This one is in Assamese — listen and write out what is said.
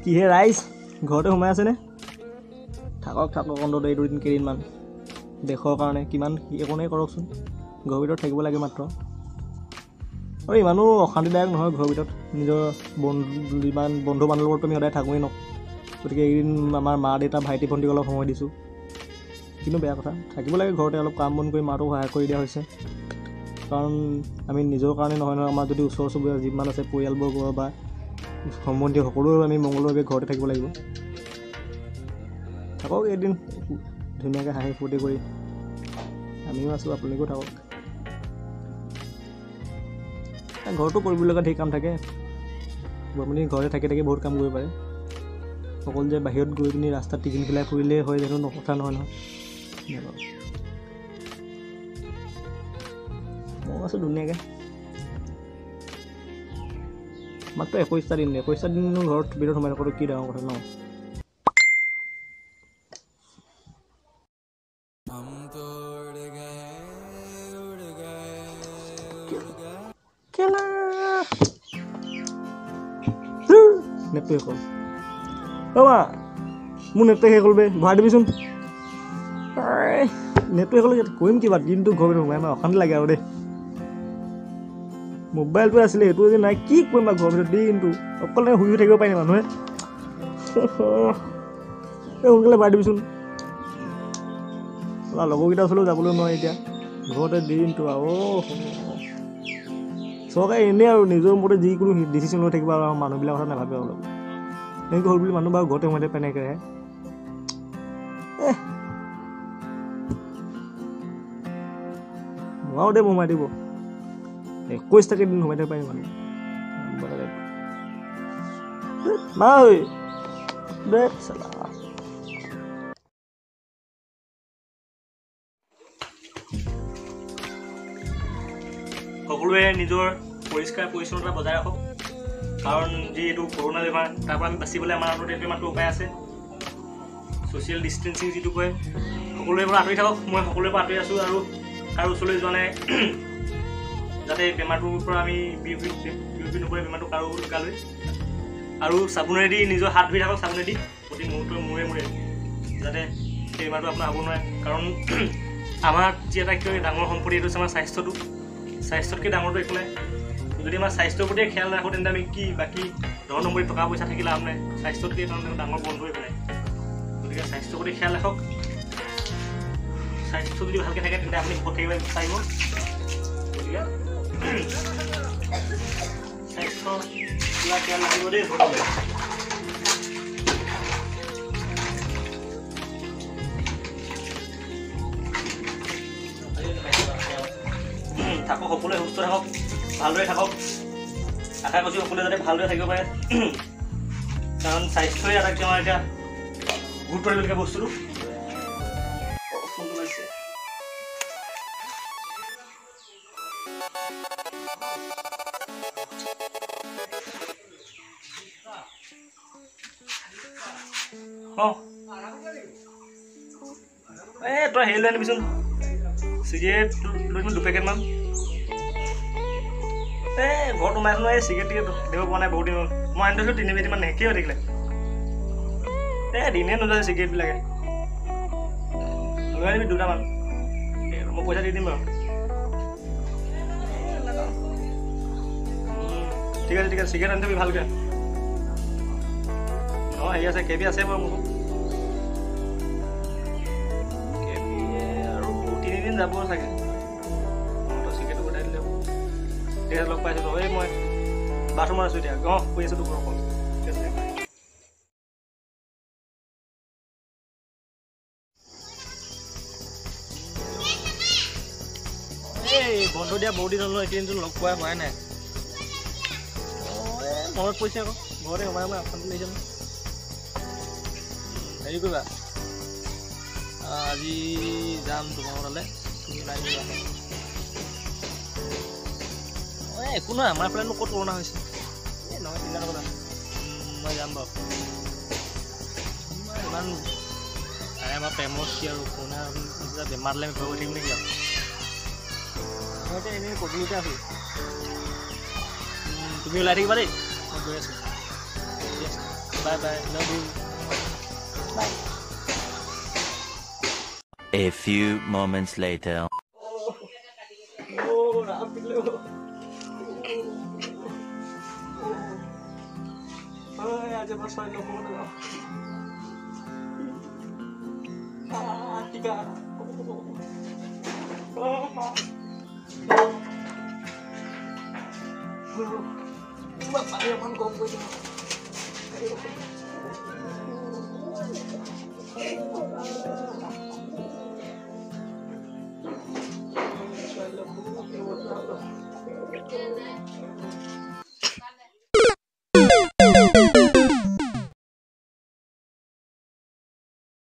কিহে ৰাইজ ঘৰতে সোমাই আছেনে? থাকক অন্তত এই দুদিন কেইদিনমান দেশৰ কাৰণে কিমান একো নাই কৰকচোন। ঘৰৰ ভিতৰত থাকিব লাগে মাত্ৰ। আৰু ইমানো অশান্তিদায়ক নহয় ঘৰৰ ভিতৰত। নিজৰ যিমান বন্ধু বান্ধৱৰ লগত আমি সদায় থাকোঁৱেই ন। গতিকে এইকেইদিন আমাৰ মা দেউতা ভাইটি ভণ্টিক অলপ সময় দিছোঁ। কিন্তু বেয়া কথা, থাকিব লাগে ঘৰতে অলপ কাম বন কৰি মাটো সহায় কৰি দিয়া হৈছে। কাৰণ আমি নিজৰ কাৰণে নহয় আমাৰ যদি ওচৰ চুবুৰীয়া যিমান আছে পৰিয়ালবৰ্গ বা সম্বন্ধীয় সকলোৰে আমি মংগলৰ বাবে ঘৰতে থাকিব লাগিব। থাকক এদিন ধুনীয়াকৈ হাঁহি ফূৰ্তি কৰি। আমিও আছোঁ, আপোনালোকেও থাকক। ঘৰতো কৰিবলগা ধেৰ কাম থাকে। আপুনি ঘৰতে থাকি বহুত কাম কৰিব পাৰে। অকল যে বাহিৰত গৈ পিনি ৰাস্তাত টিফিন পেলাই ফুৰিলেই হয় সেইটো কথা নহয়। মই আছোঁ ধুনীয়াকৈ। মাত্ৰ 21টা দিন ঘৰত ভিতৰত সোমাই থকাটো কি ডাঙৰ কথা ন। নেটটো শেষ হ'ল। মা মোৰ নেটটো শেষ হ'ল বে, ভৰাই দিবিচোন। নেটটো শেষ হ'ল কৰিম কিবা দিনটো ঘৰত সোমাই আমাৰ অশান্তি লাগে আৰু দেই। মোবাইলটো আছিলে সেইটো যদি নাই কি কৰিম বাৰু ঘৰৰ ভিতৰত দিনটো অকল শুই থাকিব পাৰিনে মানুহে। সোনকালে ভৰাই দিবিচোন। লগৰকেইটা ওচৰলৈও যাবলৈ নোৱাৰি এতিয়া ঘৰতে দিনটো আৰু। চৰকাৰে এনেই আৰু নিজৰ মতে যিকোনো ডিচিশ্যন লৈ থাকিব আৰু মানুহবিলাকৰ কথা নাভাবে অলপ। এনেকৈ হ'ল বুলি মানুহ বাৰু ঘৰতে সোমাই পেনে কেৰাহে। নোৱাৰো দেই সোমাই দিব। 21টা দিন সোমাই থাকিব পাৰিম মানুহ। মা ঐ দে চালা। সকলোৱে নিজৰ পৰিষ্কাৰ পৰিচ্ছন্নতা বজাই ৰাখক। কাৰণ যি এইটো কৰোণা বেমাৰ তাৰ পৰা আমি বাচিবলৈ আমাৰ হাতত এইটোৱে মাত্ৰ উপায় আছে। ছ'চিয়েল ডিষ্টেঞ্চিং যিটো কয়, সকলোৰে পৰা আঁতৰি থাকক। মই সকলোৰে পৰা আঁতৰি আছোঁ আৰু কাৰো ওচৰলৈ যোৱা নাই যাতে বেমাৰটোৰ পৰা আমি বিয়পি নপৰে বেমাৰটো কাৰো গালৈ। আৰু চাবোনেদি নিজৰ হাত ধুই থাকক, চাবোনেদি প্ৰতি মুহূৰ্তত মূৰে যাতে সেই বেমাৰটো আপোনাৰ হ'ব নোৱাৰে। কাৰণ আমাৰ যি আটাইতকৈ ডাঙৰ সম্পত্তি এইটো হৈছে আমাৰ স্বাস্থ্যটো। স্বাস্থ্যতকৈ ডাঙৰটো একো নাই। যদি আমাৰ স্বাস্থ্যৰ প্ৰতিয়ে খেয়াল ৰাখোঁ তেন্তে আমি কি বাকী ধন সম্পত্তি টকা পইচা থাকি লাভ নাই। স্বাস্থ্যতকৈ তাৰমানে ডাঙৰ বন্ধু একো নাই। গতিকে স্বাস্থ্যৰ প্ৰতি খেয়াল ৰাখক। স্বাস্থ্য যদি ভালকৈ থাকে তেন্তে আপুনি সুখত থাকিব পাৰিব। গতিকে স্বাস্থ্য কিবা খেয়াল ৰাখিব দেই সকলোৱে। থাকক সকলোৱে সুস্থ থাকক, ভালদৰে থাকক। আশা কৰিছোঁ সকলোৱে যাতে ভালদৰে থাকিব পাৰে। কাৰণ স্বাস্থ্যই আটাইতকৈ আমাৰ এতিয়া গুৰুত্ব দিবলগীয়া বস্তুটো। ফোনটো লাগিছে। তই হেৰি লৈ আনিবিচোন, চিগাৰেট লৈ 2 পেকেটমান। ঘৰত সোমাই আছোঁ, চিগাৰেট টিকেট দিব পৰা নাই বহুত দিন হ'ল। মই আনি থৈছোঁ 3 পেকেটমান শেষেই হৈ থাকিলে। দিনে নোযোৱা চিগাৰেটবিলাকে। লৈ আনিবি 2টামান, মই পইচা দি দিম বাৰু। ঠিক আছে চিগাৰেট আনি থবি ভালকৈ। হেৰি আছে কেবি আছে বাৰু মোৰ। কেবি আৰু 3 দিন যাব চাগে। চিগাৰেটটো গোটাই দিলে ঠিক আছে। লগ পাইছিলোঁ মই বাথৰুমত আছোঁ এতিয়া। কৈ আছোঁ তোক অকল। ঠিক আছে। বন্ধ দিয়া বহুত দিন হ'ল, এদিনটো লগ পোৱা হোৱাই নাই। মনত পৰিছে আকৌ ঘৰতে সোমাই অশান্তি লাগিছে নহয়। হেৰি কৰিবা, আজি যাম তোমাৰ তালৈ, তুমি নাই যোৱা। একো নহয়, আমাৰ ফালেনো ক'ত কৰোণা হৈছে। নহয় চিন্তা নকৰা, মই যাম বাৰু। ইমান আমাৰ প্ৰেমৰ কি আৰু কৰোণা বেমাৰ হ'লে আমি ভয় কৰি থাকিম নেকি আৰু। মই এতিয়া এনেই পদূলিতে আছোঁ। তুমি ওলাই থাকিবা দেই, মই গৈ আছোঁ। Bye bye. Love you. Bye. A few moments later. Aja pas lo muna. Tiga. Bapak yang mangkong